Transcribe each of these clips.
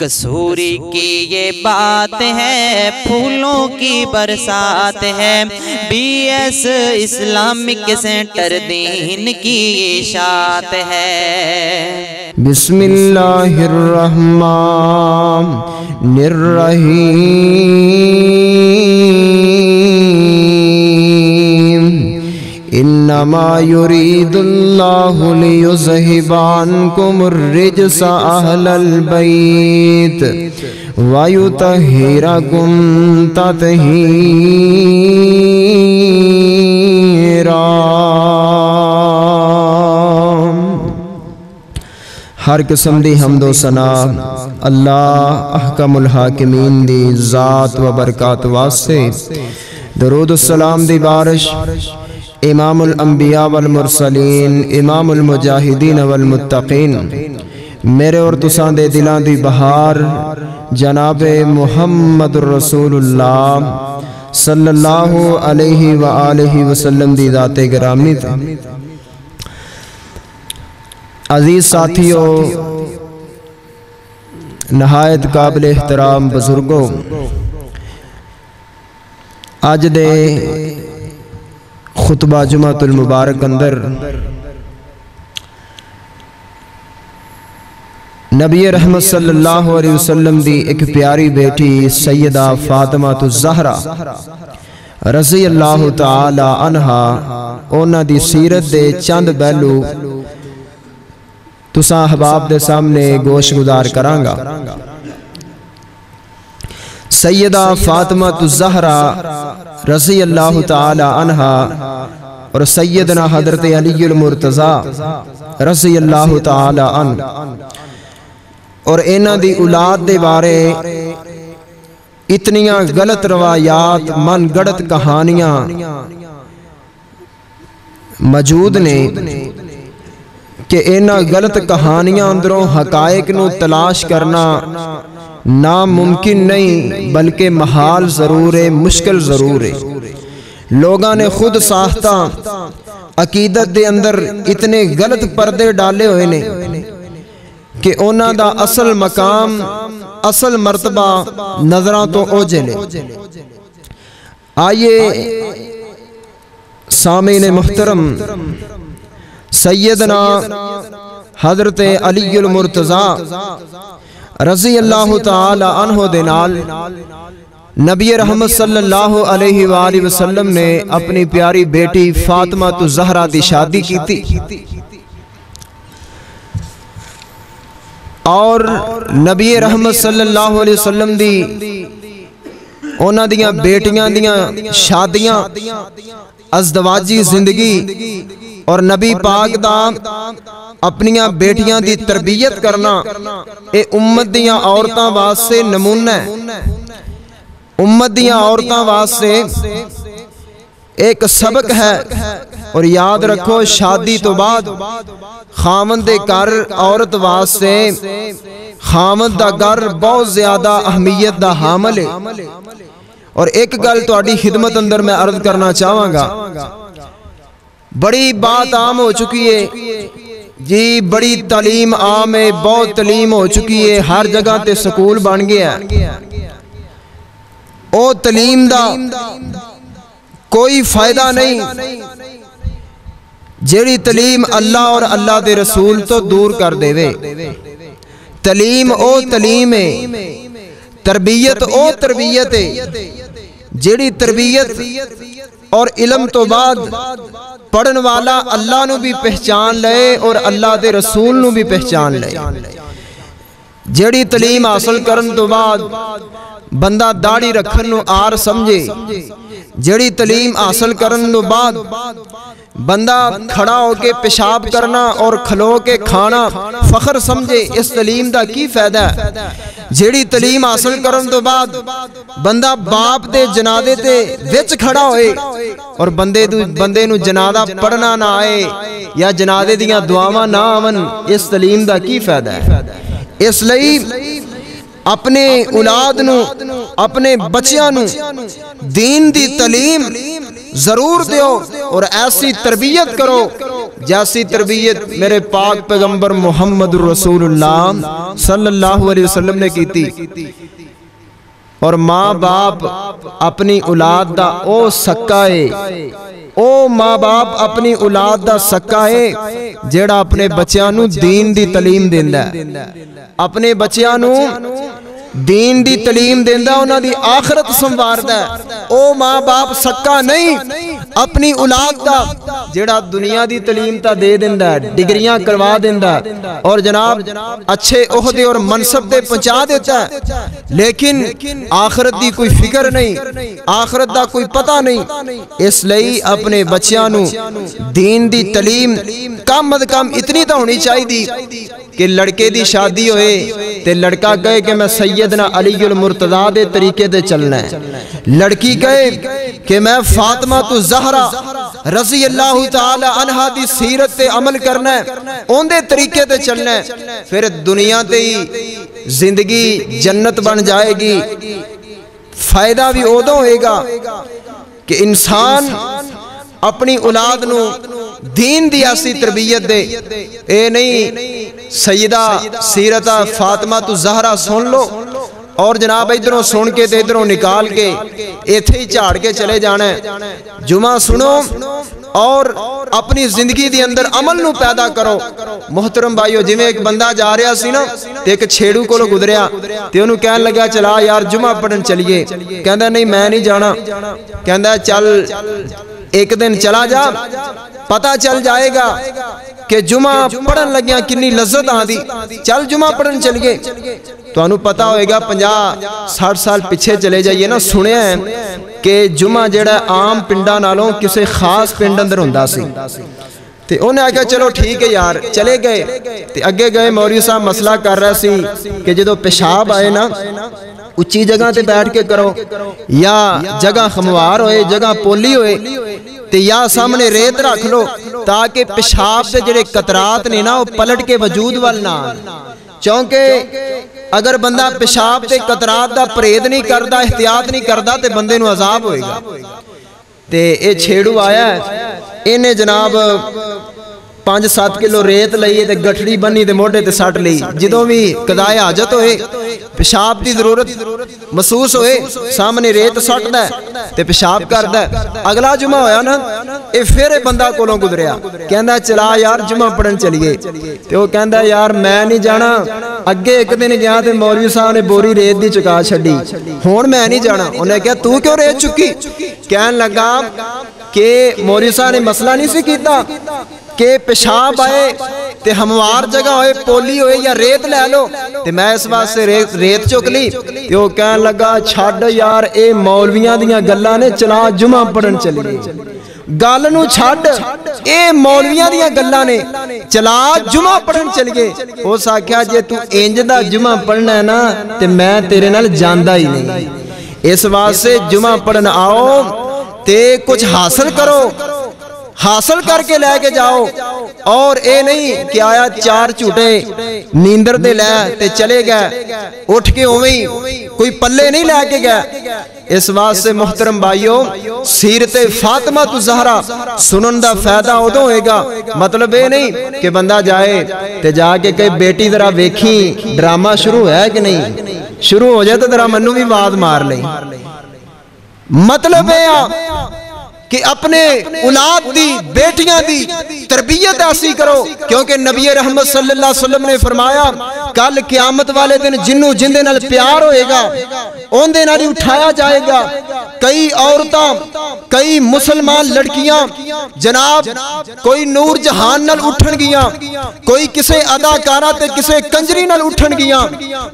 کسوری کی یہ بات ہے، پھولوں کی برسات ہے، بی ایس اسلامک سینٹر دین کی اشاعت ہے۔ بسم اللہ الرحمن الرحیم، انما یرید اللہ لیذہب عنکم الرجس اہل البیت ویطہرکم تطہیرا۔ ہر قسم دی حمد و ثنا اللہ احکم الحاکمین دی ذات و برکات واسطے، درود السلام دی بارش امام الانبیاء والمرسلین، امام المجاہدین والمتقین، میرے اور تساں دے دلاں دی بہار جناب محمد رسول اللہ صلی اللہ علیہ وآلہ وسلم دی ذات گرامی تے۔ عزیز ساتھیوں، نہایت قابل احترام بزرگوں، آج دے خطبہ جمعۃ المبارک اندر نبی رحمت صلی اللہ علیہ وسلم دی ایک پیاری بیٹی سیدہ فاطمہ الزہرا رضی اللہ تعالی عنہا، اونا دی سیرت دے چند پہلو تساں احباب دے سامنے گوش گزار کرانگا۔ سیدہ فاطمہ الزہرا رضی اللہ تعالی عنہا اور سیدنا حضرت علی المرتضیٰ رضی اللہ تعالی عنہ اور اینا دی اولاد دے بارے اتنیاں غلط روایات، من گڑت کہانیاں موجود نے کہ اینا غلط کہانیاں اندروں حقائق نو تلاش کرنا ناممکن نہیں بلکہ محال ضرور ہے، مشکل ضرور ہے۔ لوگاں نے خود ساختہ عقیدت دے اندر اتنے غلط پردے ڈالے ہوئے نے کہ اونا دا اصل مقام، اصل مرتبہ نظران تو اوجھلے۔ آئیے سامعین محترم، سیدنا حضرت علی المرتضیٰ رضی اللہ تعالی عنہ دینال نبی رحمت صلی اللہ علیہ وآلہ وسلم نے اپنی پیاری بیٹی فاطمہ الزہرا دی شادی کی تھی، اور نبی رحمت صلی اللہ علیہ وسلم دی اونا دیاں بیٹیاں دیاں شادیاں، ازدواجی زندگی اور نبی پاک دا اپنیاں بیٹیاں دی تربیت کرنا، اے امت دیاں عورتاں واسطے نمونہ ہے۔ امت دیاں عورتاں واسطے ایک سبق ہے، اور یاد رکھو شادی تو بعد خامند دے گھر عورت واسطے، خامند دا گھر بہت زیادہ اہمیت دا حامل ہے۔ اور ایک گل تہاڈی خدمت اندر میں عرض کرنا چاہواں گا، بڑی بات عام ہو چکی ہے جی، بڑی تعلیم عام ہے، بہت تعلیم ہو چکی ہے، ہر جگہ تے سکول بن گیا ہے۔ او تعلیم دا کوئی فائدہ نہیں جیڑی تعلیم اللہ اور اللہ دے رسول تو دور کر دے وے۔ تعلیم او تعلیم ہے، تربیت او تربیت ہے جیڑی تربیت اور علم تو بعد پڑھن والا اللہ نو بھی پہچان لے اور اللہ دے رسول نو بھی پہچان لے۔ جیڑی تعلیم حاصل کرن تو بعد بندہ داڑھی رکھن نو آر سمجھے، جیڑی تعلیم حاصل کرن تو بعد بندہ کھڑا ہو کے پیشاب کرنا اور کھلو کے کھانا فخر سمجھے، اس تعلیم دا کی فائدہ ہے؟ جیڑی تعلیم حاصل کرن تو بعد بندہ باپ دے جنازے تے وچ کھڑا ہوئے اور بندے نو جنازہ پڑھنا نہ آئے یا جنازے دیاں دعاواں نہ آون، اس تعلیم دا کی فائدہ ہے؟ اس لئی اپنے اولاد نو، اپنے بچیاں نو دین دی تعلیم ضرور دیو اور ایسی تربیت کرو جیسی تربیت میرے پاک پیغمبر محمد رسول اللہ صلی اللہ علیہ وسلم نے کی تھی. اور ماں باپ اپنی اولاد دا او سکا ہے، او ماں باپ اپنی اولاد دا سکا ہے جیڑا اپنے بچیاں نو دین دی تعلیم دیندا ہے، اپنے بچیاں نو دین دی تعلیم دیندا، انہاں دی آخرت سنواردا ہے. او ماں باپ سکا نہیں اپنی اولاد دا جیڑا دنیا دی تعلیم تا دے دیندا ہے، ڈگریاں کروا دیندا ہے اور جناب اچھے عہدے اور منصب تے پہنچا دیتا ہے، لیکن آخرت دی کوئی فکر نہیں، آخرت دا کوئی پتہ نہیں. اس لئی اپنے بچیاں نو دین دی تعلیم کم از کم اتنی تو ہونی چاہیے کہ لڑکے دی شادی ہوئے تے لڑکا کہے کہ میں سیدنا علی المرتضیٰ دے طریقے دے چلنا ہے، لڑکی کہے کہ میں فاطمہ تو زہرا رضی اللہ تعالی عنہ دی سیرت تے عمل کرنا ہے، ان دے طریقے تے چلنا ہے. پھر دنیا تے ہی زندگی جنت بن جائے گی. فائدہ بھی ادوں ہوئے گا کہ انسان اپنی اولاد نو دین دی ایسی تربیت دے. اے نہیں سیدہ سیرتہ فاطمہ تو زہرا سن لو اور جناب ادھروں سن کے تے ادھروں نکال کے ایتھے ہی جھاڑ کے چلے جانا ہے. جمعہ سنو اور اپنی زندگی دی اندر عمل نو پیدا کرو. محترم بھائیو، جی میں ایک بندہ جا رہا سی نا تے ایک چھیڑو کو لو گزریا تے انہوں کہنے لگا چلا یار جمعہ پڑھن چلیے. کہندا نہیں میں نہیں جانا. کہندا چل ایک دن چلا جا، پتہ چل جائے گا کہ جمعہ پڑھن لگیاں کنی لذت آندی. چل جمعہ پڑھن چلیے. تو انہوں پتہ ہوئے گا 50-60 سال پیچھے چلے جائیے نا، سنیا ہے کہ جمعہ جڑا عام پنڈا نالوں کسے خاص پنڈ اندر ہوندا سی. تے انہیں آگیا چلو ٹھیک ہے یار، چلے گئے. تے اگے گئے مولوی صاحب مسئلہ کر رہا سی کہ جدو پیشاب آئے نا اچھی جگہ تے بیٹھ کے کرو، یا جگہ خموار ہوئے جگہ پولی ہوئے تے یا سامنے ریت رکھ لو تاکہ پیشاب سے جڑے قطرات نے نا وہ پلٹ کے وجود وال نہ آن. چونکہ اگر بندہ پیشاب تے قطرات دا پرہیز نہیں کردا، احتیاط نہیں کردا تے بندے نو عذاب ہوئے گا. تے اے چھیڑو آیا ہے، انہیں جناب 5-7 کلو ریت لئیے تے گٹھڑی بنی تے موڑے تے سٹ لئی. جدوں بھی قضائے حاجت ہوئے پیشاب دی ضرورت محسوس ہوئے سامنے ریت سٹ دا ہے تے پیشاب کر دا ہے. اگلا جمعہ ہویا نا اے پھر بندہ کولوں گزریا، کہندا چلا یار جمعہ پڑھن چلیے. تے وہ کہندا یار میں نہیں جانا، اگے ایک دن گیا تے مولوی صاحب نے بوری ریت دی چکا چھڈی، ہن میں نہیں جانا. انہیں کہا تو کیوں ریت چکی؟ کہن لگا کہ مولوی صاحب نے مسئلہ نہیں سی کیتا کہ پیشاب آئے تے ہموار جگہ ہوئے پولی ہوئے یا ریت لے لو، تے میں اس واسطے ریت چک لی. تے وہ کہن لگا چھڈ یار اے مولویاں دیاں گلاں نے، چلا جمعہ پڑھن چلیے. گل نو چھڈ، اے مولویاں دیاں گلاں نے، چلا جمعہ پڑھن چلیے. اس آکھیا جے تو انج دا جمعہ پڑھنا ہے نا تے میں تیرے نال جاندا ہی نہیں. اس واسطے جمعہ پڑھن آؤ تے کچھ حاصل کرو، حاصل کر کے لے کے جاؤ. اور اے نہیں کہ آیا 4 جھوٹے نیندر دے لے تے چلے گئے اٹھ کے اویں کوئی پلے نہیں لے کے گئے. اس واسطے محترم بھائیو، سیرت فاطمہ تو زہرا سنن دا فائدہ ادوں ہوئے گا. مطلب اے نہیں کہ بندہ جائے تے جا کے کہے بیٹی ذرا ویکھی ڈرامہ شروع ہے کہ نہیں، شروع ہو جائے تو ذرا منو بھی آواز مار لیں. مطلب اے کہ اپنے اولاد دی بیٹیاں دی تربیت ایسی کرو، کیونکہ نبی رحمت صلی اللہ علیہ وسلم نے فرمایا کل قیامت والے دن جنوں جندے نال پیار ہوئے گا ان دے نال اٹھایا جائے گا. کئی عورتاں، کئی مسلمان لڑکیاں جناب کوئی نور جہان نال اٹھن گیاں، کوئی کسے اداکارہ تے کسے کنجری نال اٹھن گیاں.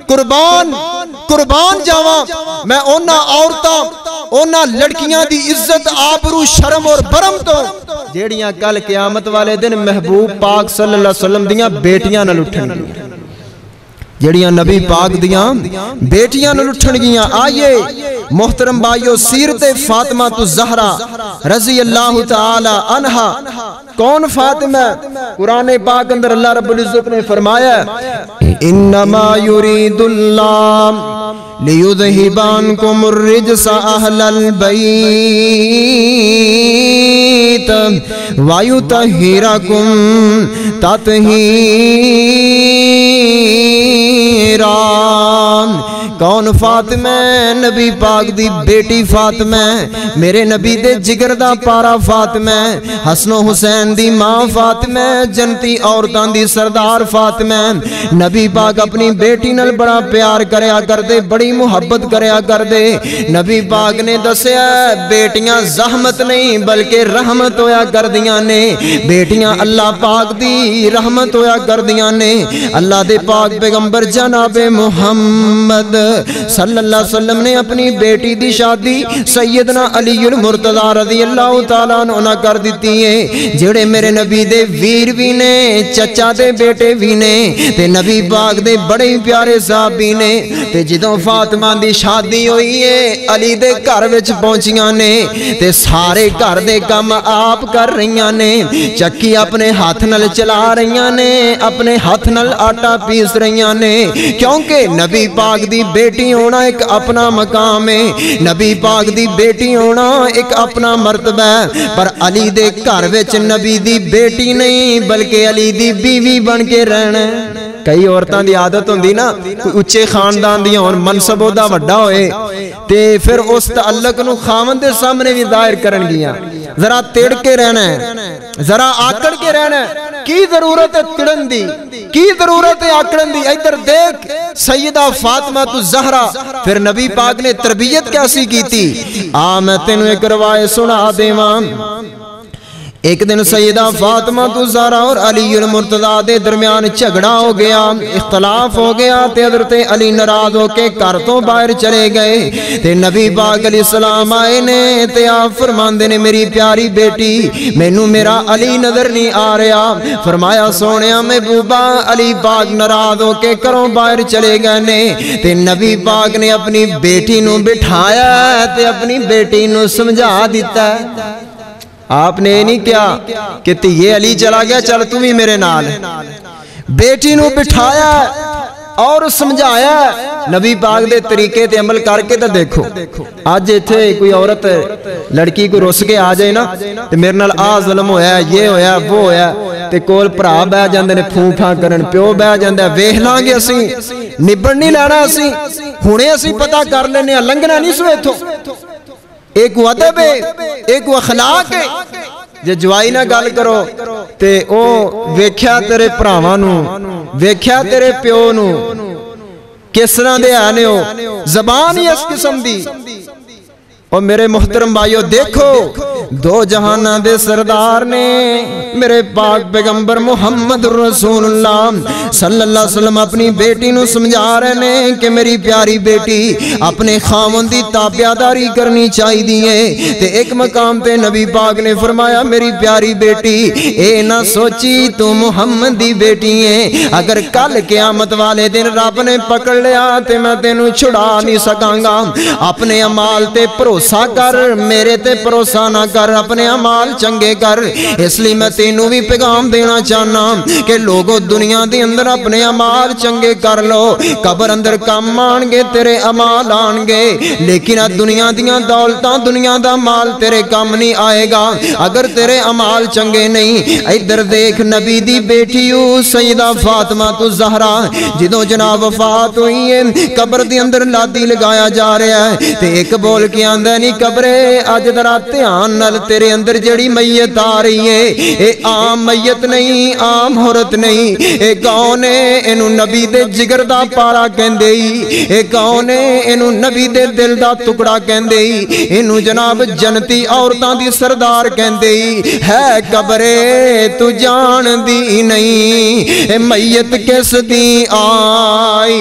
قربان جاواں میں اونا عورتاں اونا لڑکیاں دی عزت آبرو شرم اور برم تو جیڑیاں کل قیامت والے دن محبوب پاک صلی اللہ علیہ وسلم دیاں بیٹیاں نال اٹھن گیاں. جڑیاں نبی پاک دیاں بیٹیاں نو لٹھن گیاں. آئیے محترم بھائیو سیرت فاطمہ الزہرا رضی اللہ تعالی عنہا. کون فاطمہ؟ قرآن پاک اندر اللہ رب العزت نے فرمایا انما یرید اللہ لیذہب عنکم الرجس اہل البیت ویطہرکم تطہیرا. کون فاطمہ؟ نبی پاک دی بیٹی فاطمہ، میرے نبی دے جگر دا پارا فاطمہ، حسن و حسین دی ماں فاطمہ، جنتی عورتاں دی سردار فاطمہ. نبی پاک اپنی بیٹی نال بڑا پیار کریا کردے، بڑی محبت کریا کردے. نبی پاک نے دسیا بیٹیاں زحمت نہیں بلکہ رحمت ہویا کردیاں نے. بیٹیاں اللہ پاک دی رحمت ہویا کردیاں نے. اللہ دے پاک پیغمبر جناب محمد صلی اللہ علیہ وسلم نے اپنی بیٹی دی شادی سیدنا علی المرتضی رضی اللہ تعالیٰ عنہ کر دیتی ہے، جڑے میرے نبی دے ویر بھی نے، چچا دے بیٹے بھی نے، تے نبی پاک دے بڑے پیارے صحابی نے. تے جدوں فاطمہ دی شادی ہوئی ہے علی دے گھر وچ پہنچیاں نے، تے سارے گھر دے کم آپ کر رہیاں نے. چکی اپنے ہاتھ نال چلا رہیاں نے، اپنے ہاتھ نال آٹا پیس رہیاں نے، کیونکہ نبی پاک دی بیٹی ہونا ایک اپنا مقام ہے، نبی پاک دی بیٹی ہونا ایک اپنا مرتبہ ہے. پر علی دے گھر وچ نبی دی بیٹی نہیں بلکہ علی دی بیوی بن کے رہنا. کئی عورتاں دی عادت ہوندی نا کوئی اچھے خاندان دی ہون، منصب دا وڈا ہوئے تے پھر اس تعلق نو خاوند دے سامنے بھی ظاہر کرن گیاں. ذرا تیڑ کے رہنا ہے، ذرا آکڑ کے رہنا ہے. کی ضرورت ہے تڑن دی، کی ضرورت ہے آکڑن دی؟ ادھر دیکھ سیدہ فاطمہ الزہرا. پھر نبی پاک نے تربیت کیسی کی تھی؟ میں تینوں ایک روایت سنا دیواں. ایک دن سیدہ فاطمہ الزہرا اور علی المرتضی دے درمیان جھگڑا ہو گیا، اختلاف ہو گیا تے حضرت علی ناراض ہو کے گھر تو باہر چلے گئے. تے نبی پاک علیہ السلام آئے نے تے آپ فرماندے نے میری پیاری بیٹی مینوں میرا علی نظر نہیں آ رہا. فرمایا سونیا محبوبہ علی پاک ناراض ہو کے گھروں باہر چلے گئے نے. تے نبی پاک نے اپنی بیٹی نوں بٹھایا تے اپنی بیٹی نوں سمجھا دیتا. آپ نے نہیں کیا کہ یہ علی چلا گیا چل تم ہی میرے نال. بیٹی نو بٹھایا اور سمجھایا. نبی پاک دے طریقے تے عمل کر کے تے دیکھو. آج ایتھے کوئی عورت لڑکی کو رس کے آ جائے نا تے میرے نال آ ظلم ہویا، یہ ہویا، وہ ہویا، تے کول بھرا بہ جاندے نے پھوں پھاں کرن، پیو بہ جاندا ویکھ لاں گے اسی نبڑ نہیں لینا، اسی ہنے اسی پتہ کر لینے لنگنا نہیں سو ایتھوں. ایک ادب ہے، ایک اخلاق ہے. جے جوائی نہ گل کرو تے او ویکھیا تیرے بھراواں نو، ویکھیا تیرے پیو نو کس طرح دے آنے ہو، زبان ہی اس قسم دی. اور میرے محترم بھائیو دیکھو دو جہانہ دے سردار نے میرے پاک پیغمبر محمد رسول اللہ صلی اللہ علیہ وسلم اپنی بیٹی نو سمجھا رہے نے کہ میری پیاری بیٹی اپنے خاوند دی تابعداری کرنی چاہی دیئے. تے ایک مقام تے نبی پاک نے فرمایا میری پیاری بیٹی اے نہ سوچی تو محمد دی بیٹی ہے، اگر کل قیامت والے دن رب نے پکڑ لیا تے میں تینوں چھڑا نہیں سکاں گا. اپنے عمال تے بھروسہ کر، میرے تے بھروسہ نہ کر، اپنے عمال چنگے کر. اس لیے میں تینوں بھی پیغام دینا چاہنا کہ لوگوں دنیا دے اندر اپنے عمال چنگے کر لو، قبر اندر کام آن گے، تیرے عمال آن گے، لیکن دنیا دیاں دولتاں دنیا دا مال تیرے کام نہیں آئے گا اگر تیرے عمال چنگے نہیں. ادھر دیکھ نبی دی بیٹی سیدہ فاطمہ الزہرا جدوں جناب وفات ہوئی ہے قبر دی اندر لادی لگایا جا رہا ہے تے ایک بول کے آندہ نہیں قبرے اج ذرا دھیان نال تیرے اندر جڑی میت آ رہی ہے اے عام میت نہیں، عام عورت نہیں. اے کون ہے؟ اینو نبی دے جگر دا پارا کہندے ہی. اے کون ہے؟ اینو نبی دے دل دا ٹکڑا کہندے ہی. اینو جناب جنتی عورتاں دی سردار کہندے ہی. ہے قبرے تو جان دی نہیں اے میت کس دی آئی،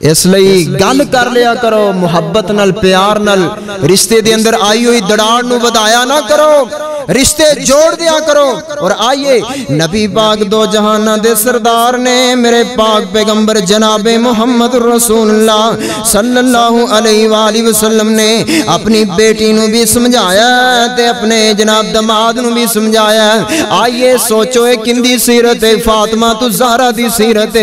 اس لئی گل کر لیا کرو محبت نال پیار نال رشتے دے اندر آئی ہوئی دڑاڑ نو ودایا نہ کرو رشتے جوڑ دیا کرو اور آئیے نبی پاک دو جہانہ دے سردار نے میرے پاک پیغمبر جناب محمد رسول اللہ صلی اللہ علیہ وآلہ وسلم نے اپنی بیٹی نو بھی سمجھایا تے اپنے جناب دماد نو بھی سمجھایا آئیے سوچو ایک کندی سیرت فاطمہ تو زہرا دی سیرت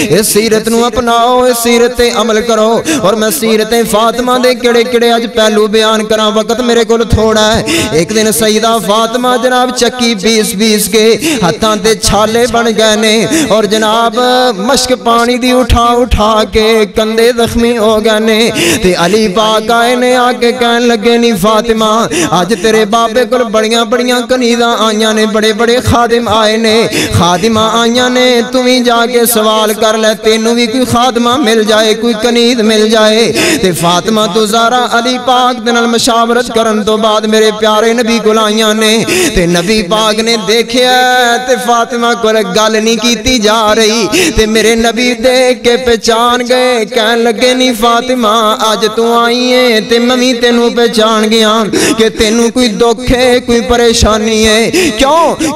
اس سیرت نو اپناؤ اس سیرت عمل کرو اور میں سیرت فاطمہ دے کڑے کڑے آج پہلو بیان کرا وقت میرے کو تھوڑا ہے ایک دن سیدہ فاطمہ جناب چکی بیس کے ہتھاں تے چھالے بن گئے نے اور جناب مشک پانی دی اٹھا کے کندے زخمی ہو گئے نے تے علی پاک آئے نے آکے کہن لگے نہیں فاطمہ آج تیرے بابے کو بڑیاں کنیداں آئیاں نے بڑے خادم آئے نے خادمہ آئیاں نے تمہیں جا کے سوال کر لے تینوں بھی کوئی خادمہ مل جائے کوئی کنید مل جائے تے فاطمہ تو زہرا علی پاک دنال مشاورت کرن تو بعد میرے پیارے نبی کو لائیاں نے تے نبی پاک نے دیکھیا تے فاطمہ کو گل نہیں کیتی جا رہی تے میرے نبی دیکھ کے پہچان گئے کہن لگے نہیں فاطمہ آج تو آئی ہے تے ممی تینوں پہچان گیا کہ تینوں کوئی دکھ ہے کوئی پریشانی ہے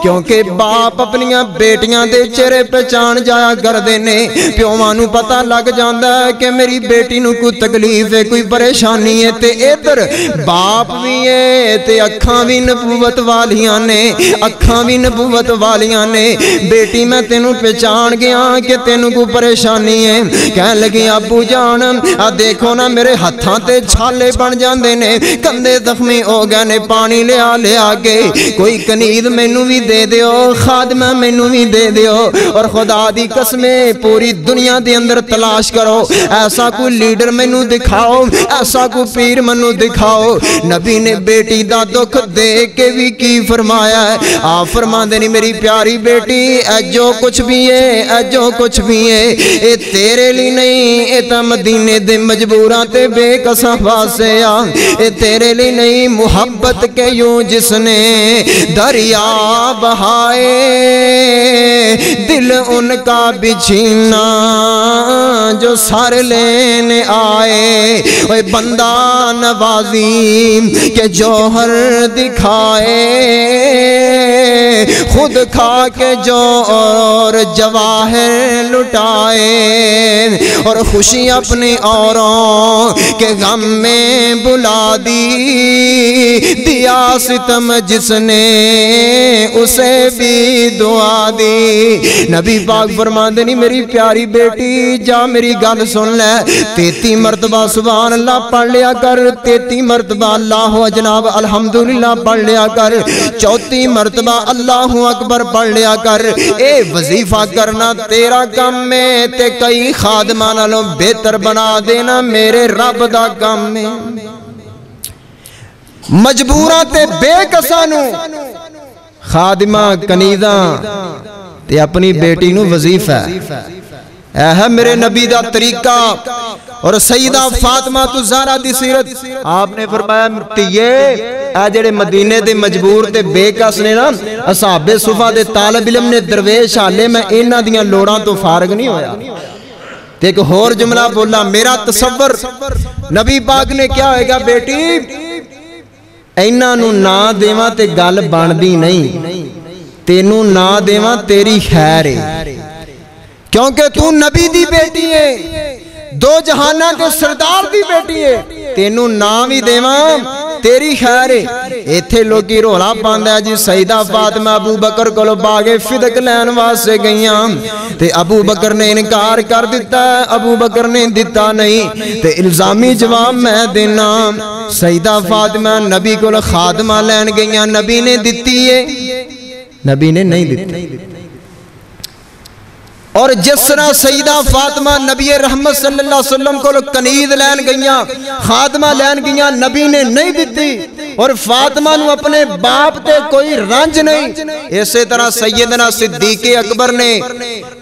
کیونکہ باپ اپنیاں بیٹیاں دے چہرے پہچان جایا کر دینے پیوماں نو پتہ لگ جاندا ہے کہ میری بیٹی نو کوئی تکلیف ہے کوئی پریشانی ہے تے ادھر باپ بھی ہے تے اکھاں بھی نبوت والیاں نے بیٹی میں تینوں پہچان گیا کہ تینوں کو پریشانی ہے کہن لگی ابو جان دیکھو نا میرے ہتھاں تے چھالے بن جاندے نے کندے زخمی ہو گئے نے پانی لیا کے کوئی کنید مینوں بھی دے دیو خادمہ مینوں بھی دے دیو اور خدا دی قسمیں پوری دنیا دے اندر تلاش کرو ایسا کوئی لیڈر مینوں دکھاؤ ایسا کوئی پیر مینوں دکھاؤ نبی نے بیٹی دا دکھ دیکھ کے بھی کی فرمایا ہے آپ فرما دینی میری پیاری بیٹی اے جو کچھ بھی ہے اے تیرے لی نہیں اے تا مدینے دے مجبوراں تے بے کساں واسے اے تیرے لی نہیں محبت کے یوں جس نے دریا بہائے دل ان کا بچھینا جو سر لینے آئے اے بندہ نوازی کے جوہر دکھائے خود کھا کے جو اور جواہر لٹائے اور خوشی اپنی اوروں کے غم میں بلا دی دیا ستم جس نے اسے بھی دعا دی نبی پاک فرماندے نہیں میری پیاری بیٹی جا میری گل سن لے 33 مرتبہ سبحان اللہ پڑھ لیا کر 33 مرتبہ اللہ جناب الحمدللہ پڑھ لیا کر 34 مرتبہ اللہ اکبر پڑھ لیا کر اے وظیفہ کرنا تیرا کام میں تے کئی خادمہ نالوں بہتر بنا دینا میرے رب دا کام میں مجبوراں تے بے کسانوں خادمہ کنیداں تے اپنی بیٹی نو وظیفہ ہے میرے نبی دا طریقہ اور سیدہ فاطمہ تو زہرا دی سیرت آپ نے فرمایا تیے اے جڑے مدینے دے مجبور تے بے کس نے نا اصحاب صفہ دے طالب علم نے درویش حالے میں انہاں دیاں لوڑاں تو فارغ نہیں ہویا تے ایک اور جملہ بولا میرا تصور نبی پاک نے کیا ہوئے گا بیٹی اینہ نو نا دیواں تے گل باندی نہیں تینو نا دیواں تیری خیر ہے کیونکہ تو نبی دی بیٹی ہے دو جہانہ کے سردار دی بیٹی ہے تینو نام ہی دیواں تیری خیر ہے ایتھے لوگی رولا پاندہ ہے جی سیدہ فاطمہ ابو بکر کو لو باغے فدق لین واسے گئیاں تے ابو بکر نے انکار کر دیتا ہے ابو بکر نے دیتا نہیں تے الزامی جواب میں دینا سیدہ فاطمہ نبی کو لو خادمہ لین گئیاں نبی نے دیتی ہے نبی نے نہیں دیتی اور جس طرح سیدہ فاطمہ نبی رحمت صلی اللہ علیہ وسلم کو کنید لین گئیاں خادمہ لین گئیاں نبی نے نہیں دیتی اور فاطمہ نو اپنے باپ تے کوئی رنج نہیں اسی طرح سیدنا صدیق اکبر نے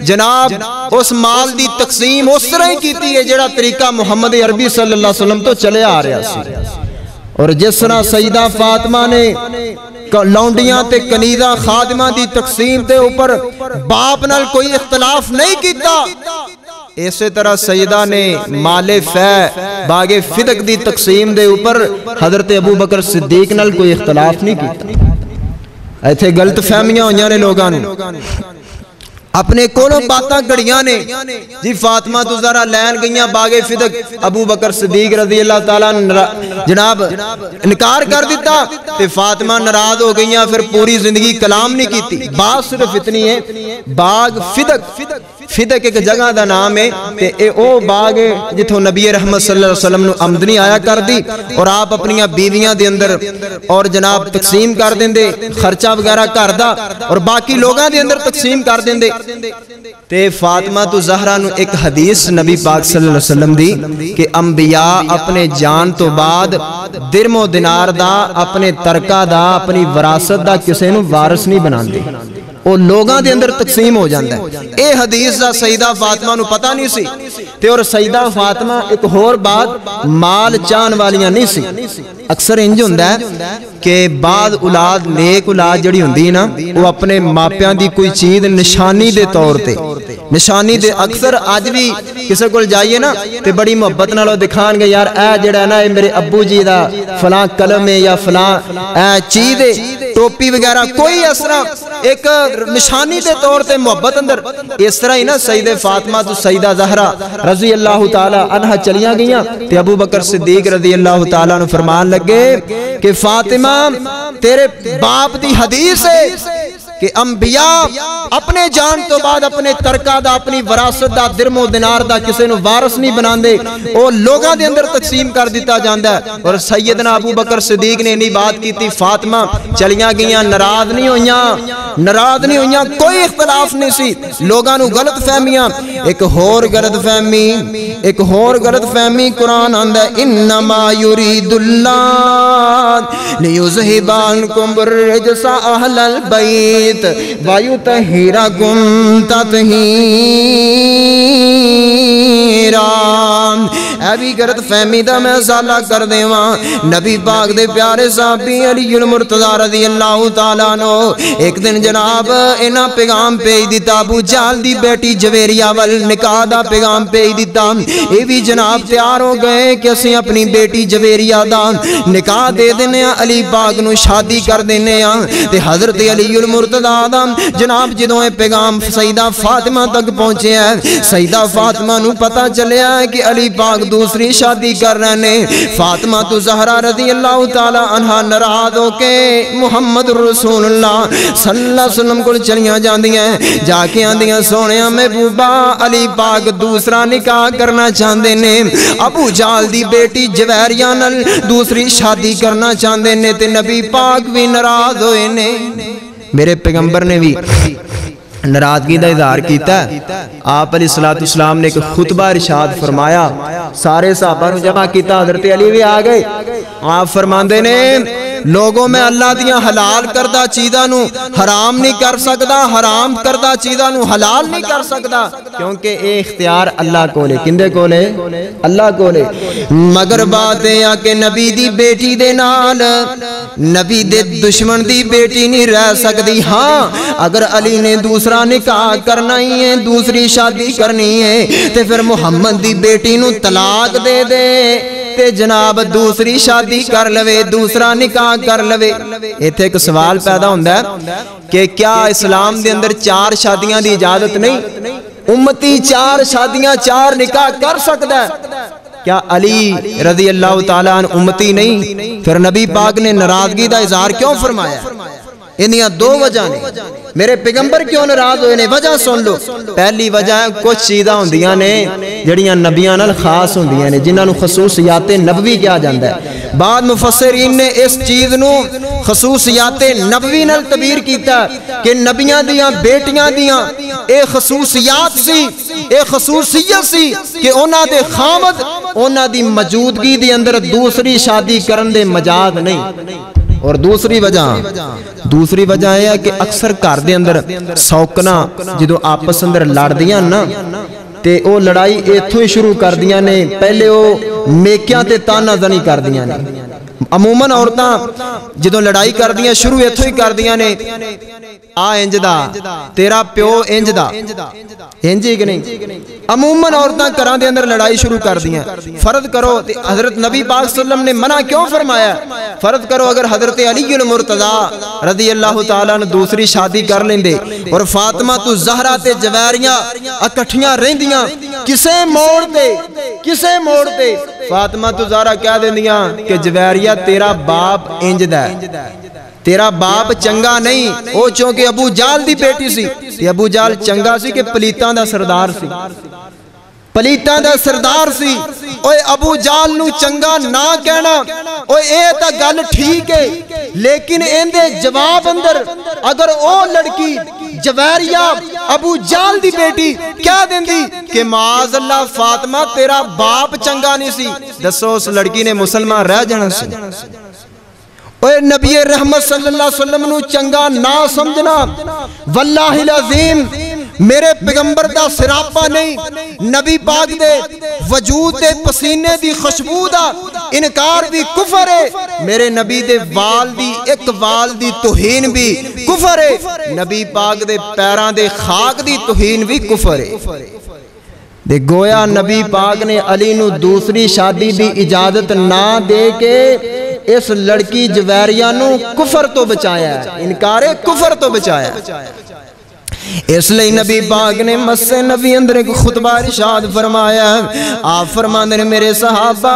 جناب اس مال دی تقسیم اس طرح ہی کیتی ہے جڑا طریقہ محمد عربی صلی اللہ علیہ وسلم تو چلے آ رہا سی اور جس طرح سیدہ فاطمہ نے لونڈیاں تے کنیدہ خادمہ دی تقسیم تے اوپر باپ نال کوئی اختلاف نہیں کیتا اسی طرح سیدہ نے مال فے باغ فدق دی تقسیم دے اوپر حضرت ابو بکر صدیق نال کوئی اختلاف نہیں کیتا. ایتھے غلط فہمیاں ہوئیاں نے لوگاں نوں. اپنے کولوں باتاں گھڑیاں نے جی فاطمہ تو زہرا لین گئیاں باغ فدق، ابو بکر صدیق رضی اللہ تعالیٰ جناب انکار کر دیتا تے فاطمہ ناراض ہو گئیاں، پھر پوری زندگی کلام نہیں کیتی. بات صرف اتنی ہے باغ فدق ایک جگہ دا نام ہے تے اے او باغ جتھوں نبی رحمت صلی اللہ علیہ وسلم نو آمدنی آیا کر دی اور آپ اپنیاں بیویاں دے اندر اور جناب تقسیم کر دیندے، خرچہ وغیرہ کر دا اور باقی لوگاں دے اندر تقسیم کر دیندے. تے فاطمہ تو زہرا نو ایک حدیث نبی پاک صلی اللہ علیہ وسلم دی کہ انبیاء اپنے جان تو بعد درم و دینار دا، اپنے ترکہ دا، اپنی وراثت دا کسے نو وارث نہیں بناندے، وہ لوگاں دے اندر تقسیم ہو جاندہ ہے. اے حدیث دا سیدہ فاطمہ نو پتہ نہیں سی تے اور سیدہ فاطمہ ایک ہور بات مال چان والیاں نہیں سی. اکثر انج ہوندا ہے کہ بعد اولاد نیک اولاد جڑی ہوندی نا وہ اپنے ماپیاں دی کوئی چیز نشانی دے طور تے نشانی دے اکثر آج بھی کسے کول جائیے نا تے بڑی محبت نالو دکھان گے یار اے جڑا ہے نا اے میرے ابو جی دا فلاں قلم ہے یا فلاں چیز ہے ٹوپی وغیرہ کوئی اس طرح ایک نشانی دے طور تے محبت اندر. اس طرح ہی نا سیدہ فاطمہ تو سیدہ زہرا رضی اللہ تعالی عنہ چلیاں گئیاں تے ابو بکر صدیق رضی اللہ تعالی عنہ فرمان لگے کہ فاطمہ تیرے باپ دی حدیث ہے کہ انبیاء اپنے جان تو بعد اپنے ترکہ دا، اپنی وراثت دا، درم و دینار دا کسے نو وارث نہیں بناندے، او لوگاں دے اندر تقسیم کر دیتا جاندا ہے. اور سیدنا ابو بکر صدیق نے نہیں بات کی تھی. فاطمہ چلیاں گئیاں، ناراض نہیں ہوئیاں، کوئی اختلاف نہیں سی. لوگاں نو غلط فہمیاں. ایک ہور غلط فہمی قرآن آندا ہے انما یرید اللہ لیذھب عنکم الرجس اہل البیت وَيُطَهِّرَكُمْ تَطْهِيرًا. اے بھی غلط فہمی دا میں ازالہ کر دیواں. نبی پاک دے پیارے صحابی علی المرتضی رضی اللہ تعالیٰ عنہ ایک دن جناب انہاں پیغام بھیج دیتا ابو جہل دی بیٹی جویریہ ول نکاح دا پیغام بھیج دیتا. اے بھی جناب تیار ہو گئے کہ اسیں اپنی بیٹی جویریہ دا نکاح دے دینے ہاں، علی پاک نو شادی کر دینے ہاں. تے حضرت علی المرتضی جناب جدوں اے پیغام سیدہ فاطمہ تک پہنچے ہیں، سیدہ فاطمہ نو پتہ چلیا ہے کہ علی پاک دوسری شادی کر رہے ہیں. فاطمہ تو زہرا رضی اللہ تعالی عنہا ناراض ہو کے محمد رسول اللہ صلی اللہ علیہ وسلم کو چلیاں جاندیاں، جا کے آندیاں سونیاں محبوبہ علی پاک دوسرا نکاح کرنا چاہندے نے، ابو جہل دی بیٹی جویریہ نال دوسری شادی کرنا چاہندے نے تے نبی پاک بھی ناراض ہوئے نے. میرے پیغمبر نے بھی ناراضگی دا اظہار کیتا ہے. آپ علیہ السلام نے ایک خطبہ ارشاد فرمایا، سارے صحابہ نو جمع کیتا، حضرت علی بھی آ گئے. آپ فرماندے نے لوگوں میں اللہ دیاں حلال کردہ چیزاں نو حرام نہیں کر سکدا، حرام کردہ چیزاں نو حلال نہیں کر سکدا، کیونکہ اے اختیار اللہ کو لے. کندے کو لے؟ اللہ کو لے. مگر بات ہے کہ نبی دی بیٹی دے نال نبی دے دشمن دی بیٹی نہیں رہ سکتی. ہاں اگر علی نے دوسرا نکاح کرنا ہی ہے، دوسری شادی کرنی ہے تے پھر محمد دی بیٹی نو طلاق دے دے تے جناب دوسری شادی کر لوے، دوسرا نکاح کر لوے. ایتھے ایک سوال پیدا ہوندا ہے کہ کیا اسلام دے اندر 4 شادیاں دی اجازت نہیں؟ امتی 4 شادیاں 4 نکاح کر سکتا ہے. کیا علی رضی اللہ تعالیٰ عنہ امتی نہیں؟ پھر نبی پاک نے ناراضگی دا اظہار کیوں فرمایا؟ انہیاں 2 وجہ نے. میرے پیغمبر کیوں ناراض ہوئے نے؟ وجہ سن لو. پہلی وجہ ہے کچھ چیزاں ہوندیاں نے جڑیاں نبیاں نال خاص ہوندیاں نے، جنہاں نو خصوصیات نبوی کہا جاندا ہے. بعد مفسرین نے اس چیز نو خصوصیات نبوی نال تعبیر کیتا کہ نبیاں دیاں بیٹیاں دیاں اے خصوصیات سی، اے خصوصیت سی کہ انہاں دے خامد انہاں دی موجودگی دے اندر دوسری شادی کرن دے مجاز نہیں. اور دوسری وجہ ہے کہ اکثر گھر دے اندر سوکنا جدوں آپس اندر لڑدیاں نا تے او لڑائی ایتھوں ہی شروع کر دیاں نے. پہلے او میکیاں تے تانا زنی کر دیاں نے. عموماً عورتاں جدوں لڑائی کردیاں شروع اتھوں ہی کردیاں نے آ انج دا تیرا پیو انج دا انج ہی کہ نہیں عموماً عورتاں گھراں دے اندر لڑائی شروع کردیاں فرض کرو حضرت نبی پاک صلی اللہ علیہ وسلم نے منع کیوں فرمایا فرض کرو اگر حضرت علی المرتضی رضی اللہ تعالیٰ نے دوسری شادی کر لیندے اور فاطمہ تو زہرا تے جویریاں اکٹھیاں رہندیاں کسے موڑ تے فاطمہ تو زہرا کہہ دیندیاں کہ جویریہ تیرا باپ انج دا ہے تیرا باپ چنگا نہیں او چونکہ ابو جال دی بیٹی سی تے ابو جال چنگا سی کہ پلیتاں دا سردار سی پلیتاں دا سردار سی اوے ابو جال نو چنگا نہ کہنا اوے اے تا گل ٹھیک ہے لیکن ان دے جواب اندر اگر او لڑکی جویریہ ابو جال دی بیٹی کیا دیندی کہ معاذ اللہ فاطمہ تیرا باپ چنگا نہیں سی دسو اس لڑکی نے مسلمان رہ جانا سی اوے نبی رحمت صلی اللہ علیہ وسلم نو چنگا نہ سمجھنا واللہ العظیم میرے پیغمبر دا سراپا نہیں نبی پاک دے وجود دے پسینے دی خوشبو دا انکار بھی کفر ہے میرے نبی دے وال دی ایک وال دی توہین بھی کفر ہے نبی پاک دے پیران دے خاک دی توہین بھی کفر ہے دے گویا نبی پاک نے علی نو دوسری شادی دی اجازت نہ دے کے اس لڑکی جویریہ نو کفر تو بچایا ہے انکار کفر تو بچایا ہے اس لئے نبی پاک نے مسے نبی اندر ایک خطبہ ارشاد فرمایا آپ فرماندے میرے صحابہ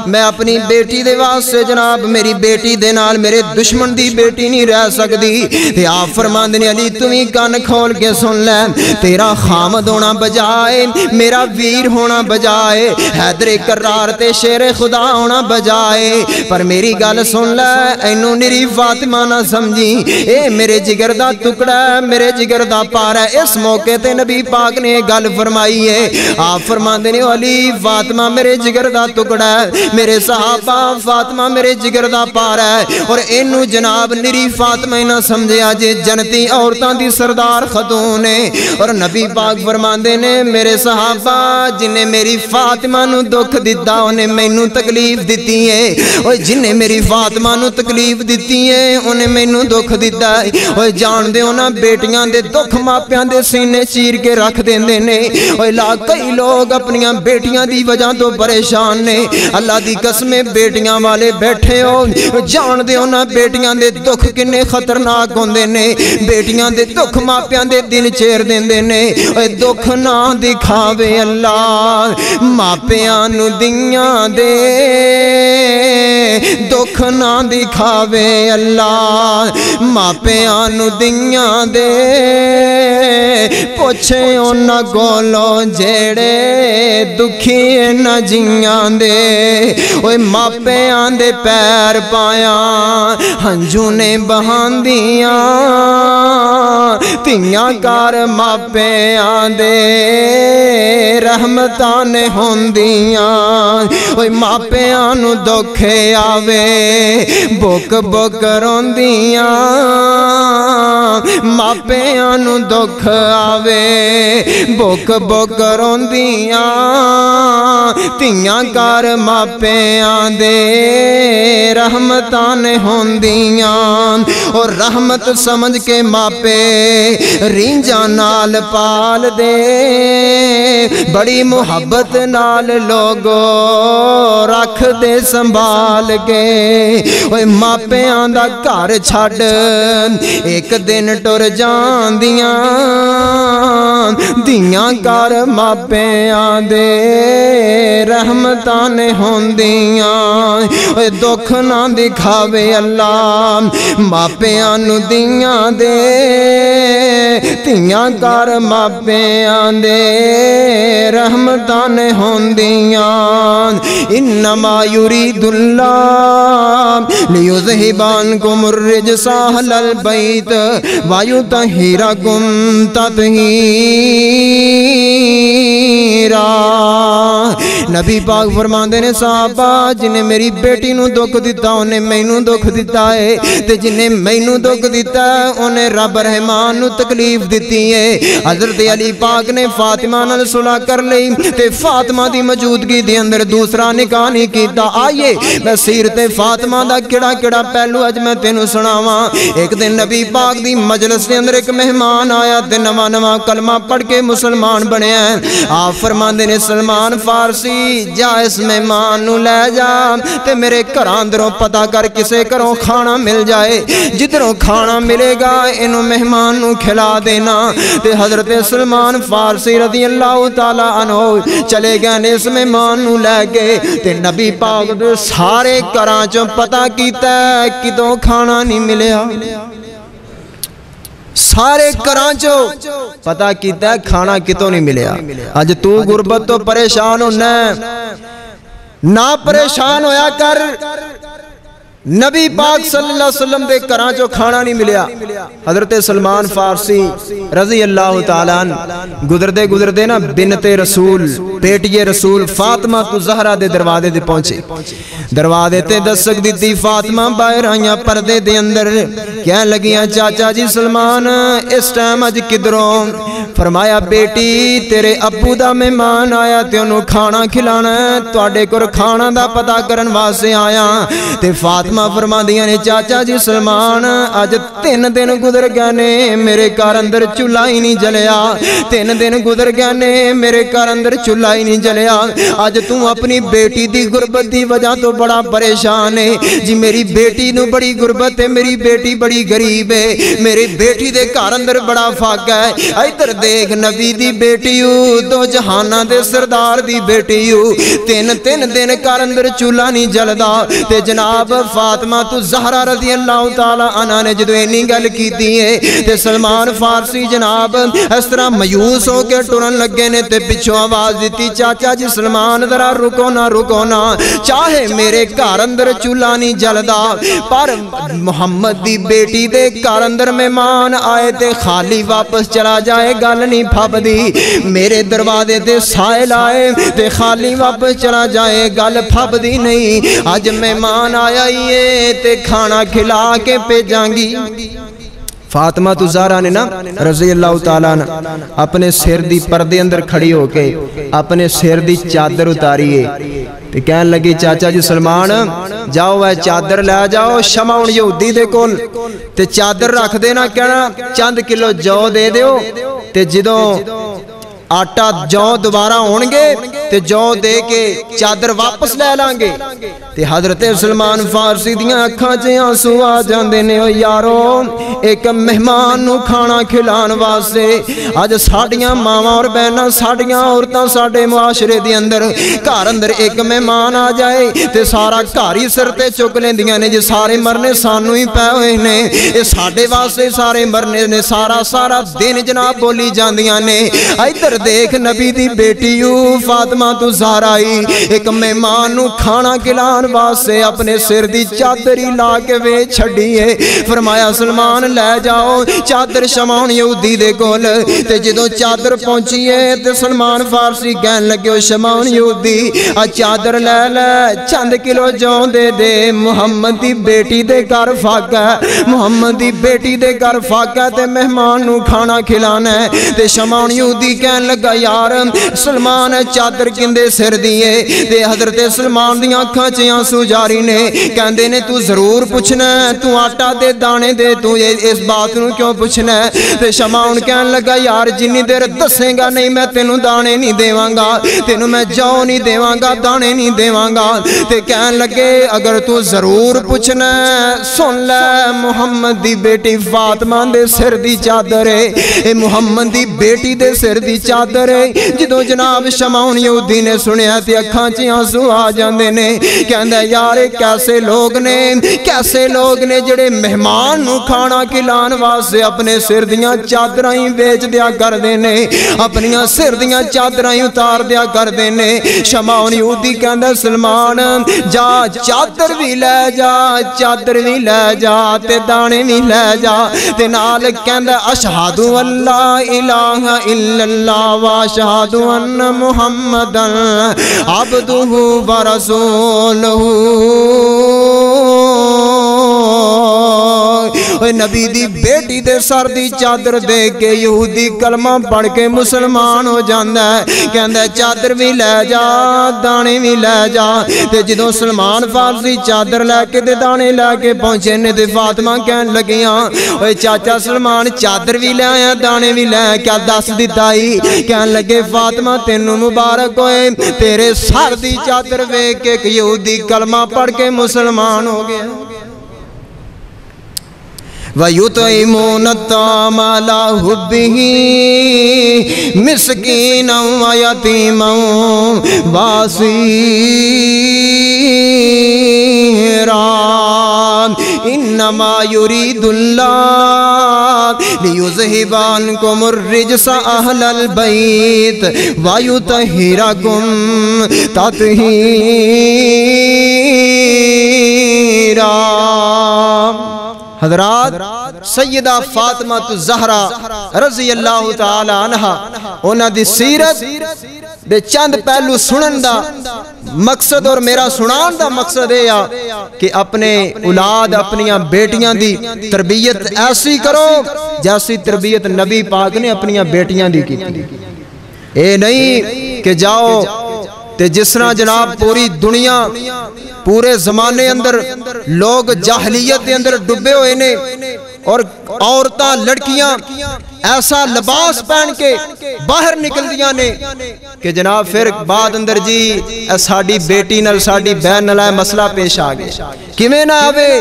میں اپنی بیٹی دے واسطے جناب میری بیٹی دے نال میرے دشمن دی بیٹی نہیں رہ سکتی تے آپ فرماندے علی تمہیں کان کھول کے سن لے تیرا خامد ہونا بجائے میرا ویر ہونا بجائے حیدر کرار تے شیر خدا ہونا بجائے پر میری گل سن لے اینو نری فاطمہ نہ سمجھی اے میرے جگر دا ٹکڑا میرے جگر دا پارا اس موقع تے نبی پاک نے گل فرمائی ہے آپ فرماندے نے علی فاطمہ میرے جگر دا ٹکڑا ہے میرے صحابہ فاطمہ میرے جگر دا پارا ہے اور اینو جناب نری فاطمہ نہ سمجھیا جے جنتی عورتاں دی سردار خاتون ہے اور نبی پاک فرماندے نے میرے صحابہ جنہیں میری فاطمہ نو دکھ دیتا انہیں مینوں تکلیف دیتی ہے اور جنہیں میری فاطمہ نو تکلیف دیتی ہے انہیں مینوں دکھ دیتا ہے اور جان دے انہاں بیٹیاں دے دکھ ماپیاں دے سینے چیر کے رکھ دیندے نے اور کئی لوگ اپنیاں بیٹیاں دی وجہ تو پریشان نے اللہ دی قسمیں بیٹیاں والے بیٹھے ہو جان دے انہاں بیٹیاں دے دکھ کنے خطرناک ہوندے نے بیٹیاں دے دکھ ماپیاں دے دل چیر دیندے نے اور دکھ نہ دکھاوے اللہ ماپیاں نو دیاں دے دکھ نہ دکھاوے اللہ ماپیاں نو دیاں دے پوچھے انہ گولو جیڑے دکھی نہ جیاں دے اوہ ماپیاں دے پیر پایاں ہنجونے بہان دیاں تیاں کار ماپیاں دے رحمتان ہوندیاں اوہ ماپیاں نو دکھے آوے بک بک روندیاں ماپیاں نو دکھ آوے بک بک روندیاں تیاں کار ماپیاں دے رحمتان ہوندیاں اور رحمت سمجھ کے ماپے رینجاں نال پال دے بڑی محبت نال لوگو رکھ دے سنبھال کے اوہ ماپیاں دا گھر چھڑ ایک دن ٹر جان دیاں کار ماپیاں دے رحمتان ہوندیاں اوہ دکھ نہ دکھاوے اللہ ماپیاں نو دیاں دے تیاں کار ماپیاں دے رحمتان ہوندیاں انما یرید اللہ لیذہب عنکم الرجس اہل البیت ویطہرکم تطہیرا نبی پاک فرماندے نے صحابہ جنہیں میری بیٹی نو دکھ دیتا انہیں مینوں دکھ دیتا ہے تے جنہیں مینوں دکھ دیتا انہیں رب رحمان نو تکلیف دیتی ہے حضرت علی پاک نے فاطمہ نال صلح کر لئی تے فاطمہ دی موجودگی دے اندر دوسرا نکاح نہیں کیتا آئیے میں سیرت فاطمہ دا کیڑا کیڑا پہلو اج میں تینوں سناواں ایک دن نبی پاک دی مجلس دے اندر ایک مہمان آیا تے نواں نواں کلمہ پڑھ کے مسلمان بنیا آپ فرماندے نے سلمان فارسی جا اس مہمان نو لے جا تے میرے گھراں اندروں پتہ کر کسے گھروں کھانا مل جائے جدھروں کھانا ملے گا انہوں مہمان نو کھلا دینا تے حضرت سلمان فارسی رضی اللہ تعالی عنہ چلے گئے اس مہمان نو لے کے تے نبی پاک دے سارے گھراں چوں پتہ کیتا کدوں کھانا نہیں ملیا سارے کرانچو پتہ کیتا ہے کھانا کتوں نہیں ملیا آج تو غربت تو پریشان ہونا نہ پریشان ہویا کر نبی پاک صلی اللہ علیہ وسلم دے کرانچو کھانا نہیں ملیا حضرت سلمان فارسی رضی اللہ تعالیٰ گزر دے نا بنت رسول بیٹی رسول فاطمہ تو زہرہ دے دروازے دے پہنچے دروازے تے دستک دیتی فاطمہ باہر آئیاں پردے دے اندر کہنے لگیاں چاچا جی سلمان اس ٹائم اج کدھروں فرمایا بیٹی تیرے ابو دا مہمان آیا تے انہوں کھانا کھلانا ہے تواڈے کول کھانا دا پتہ کرن واسطے آیا تے فاطمہ فرما دیا نے چاچا جی سلمان آج 3 دن گزر گئے نے میرے گھر اندر چولہا ہی نہیں جلیا 3 دن گزر گئے نے میرے گھر اندر چولہا ہی نہیں جلیا آج تم اپنی بیٹی دی غربت دی وجہ تو بڑا پریشان ہے جی میری بیٹی نو بڑی غربت ہے میری بیٹی بڑی غریب ہے میری بیٹی دے گھر اندر بڑا فاقہ ہے ادھر دیکھ نبی دی بیٹی دو جہاناں دے سردار دی بیٹی 3 دن گھر اندر چولہا نہیں جلدا تے جناب فاطمہ تو زہرہ رضی اللہ تعالی عنہ نے جدو اینی گل کیتی ہے تے سلمان فارسی جناب اس طرح مایوس ہو کے ٹرن لگے نے تے پچھوں آواز دیتی چاچا جی سلمان ذرا رکو نا چاہے میرے گھر اندر چولہا نہیں جلدا پر محمد دی بیٹی دے گھر اندر مہمان آئے تے خالی واپس چلا جائے گل نہیں پھبدی میرے دروازے تے سائل آئے تے خالی واپس چلا جائے گل پھبدی نہیں آج مہمان آیا تے کھانا کھلا کے بھیجاں گی فاطمہ تو زہرہ نے نا رضی اللہ تعالیٰ اپنے سر دی پردے اندر کھڑی ہو کے اپنے سر دی چادر اتاری ہے تے کہنے لگی چاچا جی سلمان جاؤ اے چادر لے جاؤ شمعون یہودی دے کول تے چادر رکھ دینا کہنا چند کلو جو دے دیو تے جدوں آٹا جو دوبارہ ہونگے تے جو دے کے چادر واپس لے لانگے تے حضرت سلمان فارسی دیاں اکھاں چے آنسو آ جاندے نے او یارو ایک مہمان نو کھانا کھلان واسطے اج ساڈیاں ماواں اور بہناں ساڈیاں عورتاں ساڈے معاشرے دے اندر گھر اندر ایک مہمان آ جائے تے سارا گھر ہی سر تے چک لیندیاں نے جے سارے مرنے سانو ہی پے ہوئے نے اے ساڈے واسطے سارے مرنے نے سارا دن جناب بولی جاندیاں نے ادھر دیکھ نبی دی بیٹی فاطمہ تو زہرہ ایک مہمان نو کھانا کھلان واسطے اپنے سر دی چادری لا کے وے چھڑی ہے فرمایا سلمان لے جاؤ چادر شمعون یہودی دے کول تے جدوں چادر پہنچی ہے تے سلمان فارسی کہن لگے شمعون یہودی چادر لے چند کلو جو دے محمد دی بیٹی دے گھر فاقہ محمد دی بیٹی دے گھر فاقہ تے مہمان نو کھانا کھلانا ہے تے شمعون یہودی کہن لگا یار سلمان چادر کندے سر دیئے تے حضرت سلمان دیاں اکھاں چے آنسو جاری نے کہندے نے تو ضرور پوچھنا ہے تو آٹا دے دانے دے تو اس بات نو کیوں پوچھنا ہے تے شمعون کہن لگا یار جنی دیر دسیں گا نہیں میں تینوں دانے نہیں دیواں گا تینوں میں جو نہیں دیواں گا دانے نہیں دیواں گا تے کہن لگے اگر تو ضرور پوچھنا ہے سن لے محمد دی بیٹی فاطمہ دے سر دی چادر ہے اے محمد دی بیٹی دے سر دی چادر ہے جدوں جناب شمعون یہودی نے سنیا تے اکھاں چ آنسو آ جاندے نے کہندا یار کیسے لوگ نے جڑے مہمان نو کھانا کھلان واسطے اپنے سر دیاں چادراں ہی بیچ دیا کر دینے، اپنیاں سر دیاں چادراں ہی اتار دیا کر دینے۔ شمعون یہودی کہندا سلمان جا چادر بھی لے جا، چادر بھی لے جا تے دانے بھی لے جا، تے نال کہندا اشہد اللہ الہ الا اللہ واشہد ان محمدن عبدہ ورسولہ۔ نبی دی بیٹی دے سر دی چادر دے کے یہودی کلمہ پڑھ کے مسلمان ہو جاندا ہے، کہندا چادر بھی لے جا دانے بھی لے جا۔ تے جدوں سلمان فارسی چادر لے کے تے دانے لے کے پہنچے نے تے فاطمہ کہن لگیاں اوے چاچا سلمان چادر بھی لے آیا دانے بھی لے، کیا دس دتا ہی؟ کہن لگے فاطمہ تینوں مبارک ہوئے، تیرے سر دی چادر ویکھ کے یہودی کلمہ پڑھ کے مسلمان ہو گیا۔ وَيُطْعِمُونَ الطَّعَامَ عَلَىٰ حُبِّهِ مِسْكِينًا وَيَتِيمًا وَأَسِيرًا إِنَّمَا يُرِيدُ اللَّهُ لِيُذْهِبَ عَنكُمُ الرِّجْسَ أَهْلَ الْبَيْتِ وَيُطَهِّرَكُمْ تَطْهِيرًا۔ حضرات سیدہ فاطمہ الزہرا رضی اللہ تعالی عنہ انہاں دی سیرت دے چند پہلو سنن دا مقصد اور میرا سنان دا مقصد ہے کہ اپنے اولاد اپنیاں بیٹیاں دی تربیت ایسی کرو جیسی تربیت نبی پاک نے اپنیاں بیٹیاں دی کی۔ اے نہیں کہ جاؤ تے جس طرح جناب پوری دنیا پورے زمانے اندر لوگ جاہلیت دے اندر ڈبے ہوئے نے اور عورتاں لڑکیاں ایسا لباس پہن کے باہر نکل دیاں نے کہ جناب پھر بعد اندر جی ساڑی بیٹی نال ساڑی بہن نال مسئلہ پیش آگئے کیویں نہ آوے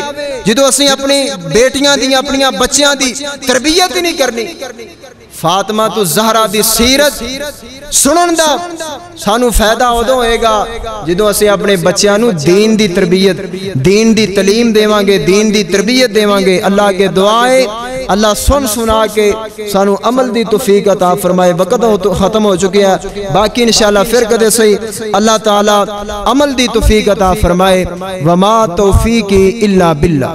جدو اسی اپنی بیٹیاں دی اپنیاں بچیاں دی تربیت ہی نہیں کرنی۔ فاطمہ الزہرا دی سیرت سنن دا سانو فائدہ ادو ہوئے گا جدو اسی اپنے بچیاں نو دین دی تربیت دین دی تعلیم دیواں گے دین دی تربیت دیواں گے۔ اللہ کے دعائے اللہ سنا کے سانو عمل دی توفیق عطا فرمائے۔ وقت ختم ہو چکے ہیں، باقی انشاءاللہ پھر کدے صحیح اللہ تعالی عمل دی توفیق عطا فرمائے۔ وما توفیقی الا باللہ۔